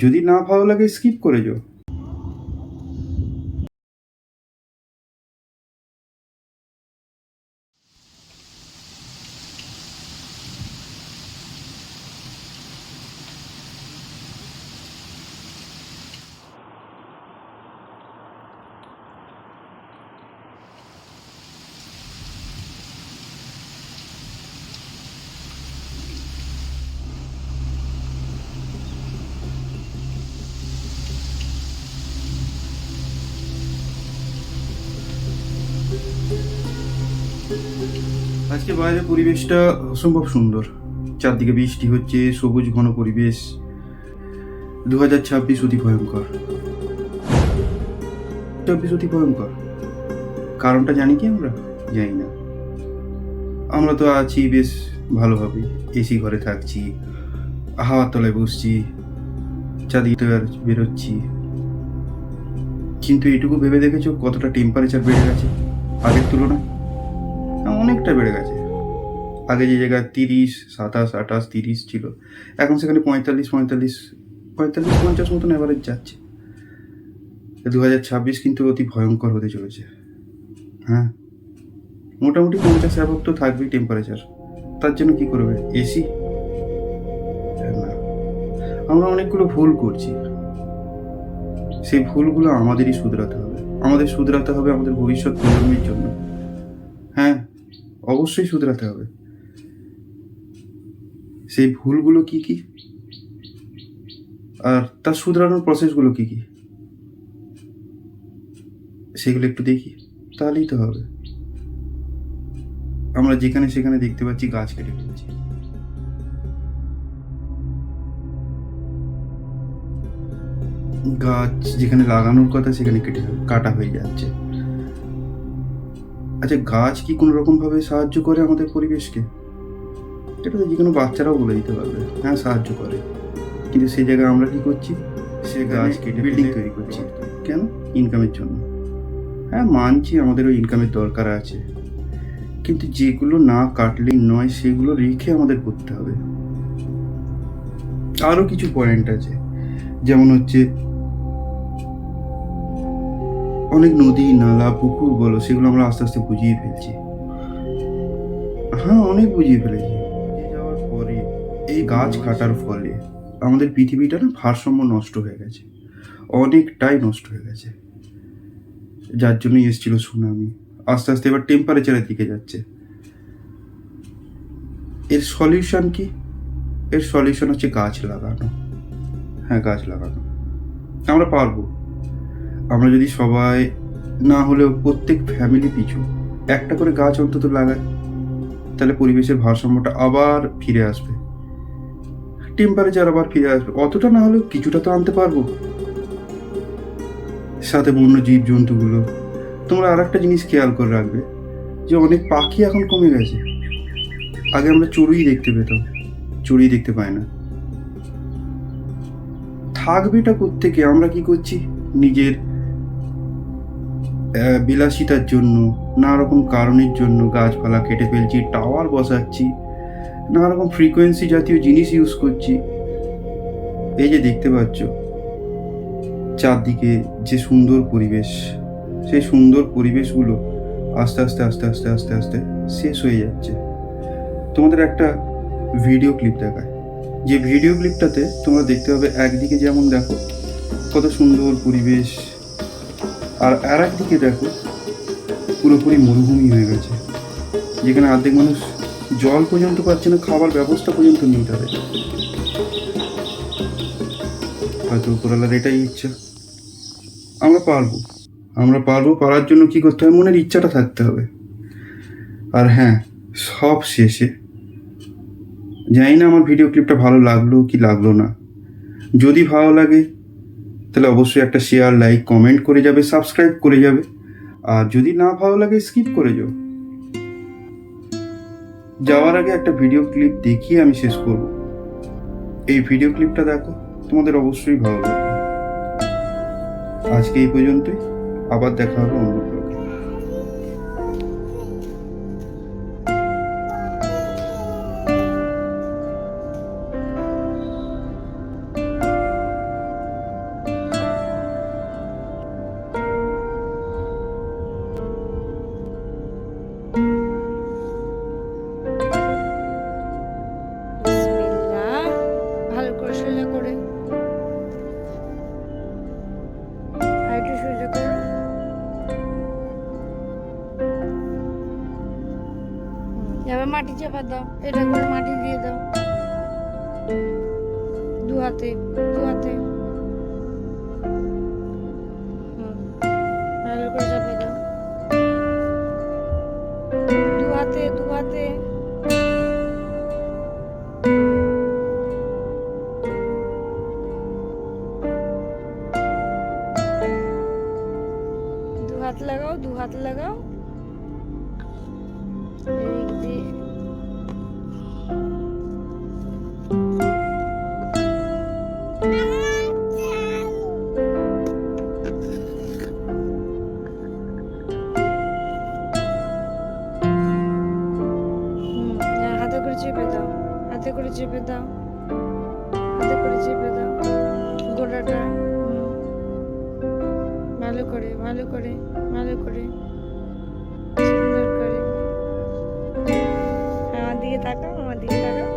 যদি না ভালো লাগে স্কিপ করে যাও। আজকে বাইরের পরিবেশটা অসম্ভব সুন্দর। চারদিকে বৃষ্টি হচ্ছে, সবুজ ঘন পরিবেশ। 2026 অতি ভয়ঙ্কর। 24 অতি ভয়ঙ্কর। কারণটা জানি কি আমরা? জানি না। আমরা তো আছি বেশ ভালোভাবে, এসি ঘরে থাকছি, হাওয়ার তলায় বসছি, চারদিকে বেরোচ্ছি। কিন্তু এটুকু ভেবে দেখেছো কতটা টেম্পারেচার বেড়ে গেছে আগের তুলনায়? অনেকটা বেড়ে গেছে। আগে যে জায়গায় 30, 27, 28, 30 ছিল, এখন সেখানে 45, 50 মতন অ্যাভারেজ যাচ্ছে। 2026 কিন্তু অতি ভয়ঙ্কর হতে চলেছে। হ্যাঁ, মোটামুটি 50 অ্যাভাব তো থাকবেই টেম্পারেচার। তার জন্য কি করবে? এসি? না, আমরা অনেকগুলো ভুল করছি। সেই ভুলগুলো আমাদেরই শুধরাতে হবে। আমাদের শুধরাতে হবে আমাদের ভবিষ্যৎ প্রজন্মের জন্য। হ্যাঁ, অবশ্যই শুধরাতে হবে। সেই ভুলগুলো কি কি, আর তার শুধরানোর প্রসেসগুলো কি কি, সেগুলো একটু দেখি, তাহলেই তো হবে। আমরা যেখানে সেখানে দেখতে পাচ্ছি গাছ কেটে ফেলছি। গাছ যেখানে লাগানোর কথা সেখানে কাটা হয়ে যাচ্ছে। আচ্ছা, গাছ কি কোনো রকম ভাবে সাহায্য করে আমাদের পরিবেশকে? এটা তো যে কোনো বাচ্চারাও বলে দিতে পারবে, হ্যাঁ সাহায্য করে। কিন্তু সেই জায়গায় আমরা কি করছি? সে গাছ কেটে বিল্ডিং তৈরি করছি। কেন? ইনকামের জন্য। হ্যাঁ মানছি, আমাদেরও ইনকামের দরকার আছে, কিন্তু যেগুলো না কাটলেই নয় সেগুলো রেখে আমাদের করতে হবে। আরও কিছু পয়েন্ট আছে, যেমন হচ্ছে অনেক নদী নালা পুকুর বলো, সেগুলো আমরা আস্তে আস্তে বুঝিয়ে ফেলছি। হ্যাঁ, অনেক বুঝিয়ে ফেলেছি। যাওয়ার পরে এই গাছ কাটার ফলে আমাদের পৃথিবীটা না ভারসাম্য নষ্ট হয়ে গেছে, অনেকটাই নষ্ট হয়ে গেছে। যার জন্যই এসেছিল সুনামি। আস্তে আস্তে এবার টেম্পারেচারের দিকে যাচ্ছে। এর সলিউশন কি? এর সলিউশন হচ্ছে গাছ লাগানো। হ্যাঁ, গাছ লাগানো আমরা পারবো। আমরা যদি সবাই না হলেও প্রত্যেক ফ্যামিলি পিছু একটা করে গাছ অন্তত লাগায়, তাহলে পরিবেশের ভারসাম্যটা আবার ফিরে আসবে, টেম্পারেচার আবার ফিরে আসবে। অতটা না হলেও কিছুটা তো আনতে পারবো। সাথে বন্য জীব জন্তুগুলো। তোমরা আর একটা জিনিস খেয়াল করে রাখবে, যে অনেক পাখি এখন কমে গেছে। আগে আমরা চড়ুই দেখতে পেতাম, চড়ুই দেখতে পাই না। থাকবেটা কোত্থেকে? আমরা কি করছি? নিজের বিলাসিতার জন্য, নানা রকম কারণের জন্য গাছপালা কেটে ফেলছি, টাওয়ার বসাচ্ছি, নানা রকম ফ্রিকোয়েন্সি জাতীয় জিনিস ইউজ করছি। এই যে দেখতে পাচ্ছ চারদিকে যে সুন্দর পরিবেশ, সেই সুন্দর পরিবেশগুলো আস্তে আস্তে আস্তে আস্তে আস্তে আস্তে শেষ হয়ে যাচ্ছে। তোমাদের একটা ভিডিও ক্লিপ দেখায়, যে ভিডিও ক্লিপটাতে তোমরা দেখতে পাবে একদিকে যেমন দেখো কত সুন্দর পরিবেশ, আর একদিকে দেখো পুরোপুরি মরুভূমি হয়ে গেছে, যেখানে অর্ধেক মানুষ জল পর্যন্ত পাচ্ছে না, খাবার ব্যবস্থা পর্যন্ত নেই তাদের। হয়তো উপরওয়ালার এটাই ইচ্ছা। আমরা পারবো, আমরা পারবো। পারার জন্য কি করতে হবে? মনের ইচ্ছাটা থাকতে হবে। আর হ্যাঁ, সব শেষে জানি না আমার ভিডিও ক্লিপটা ভালো লাগলো কি লাগলো না। যদি ভালো লাগে তাহলে অবশ্যই একটা শেয়ার, লাইক, কমেন্ট করে যাবে, সাবস্ক্রাইব করে যাবে। আর যদি না ভালো লাগে স্কিপ করে যাও। যাওয়ার আগে একটা ভিডিও ক্লিপ দেখিয়ে আমি শেষ করব। এই ভিডিও ক্লিপটা দেখো, তোমাদের অবশ্যই ভালো লাগবে। আজকে এই পর্যন্তই, আবার দেখা হবে অন্য ব্লগে। এবার মাটি চাপা দাও, এটা করে মাটি দিয়ে দাও, দু হাতে দু হাতে। ভালো করে চাপা দাও, দু হাতে দু হাতে। দু হাত লাগাও, দু হাত লাগাও, এদিক দিয়ে। হাতে করে চেপে দাও, হাতে করে চেপে দাও, হাতে করে চেপে দাও গোটাটা। ভালো করে ভালো করে ভালো করে সুন্দর করে। আমার দিকে তাকাও, আমার দিকে তাকাও।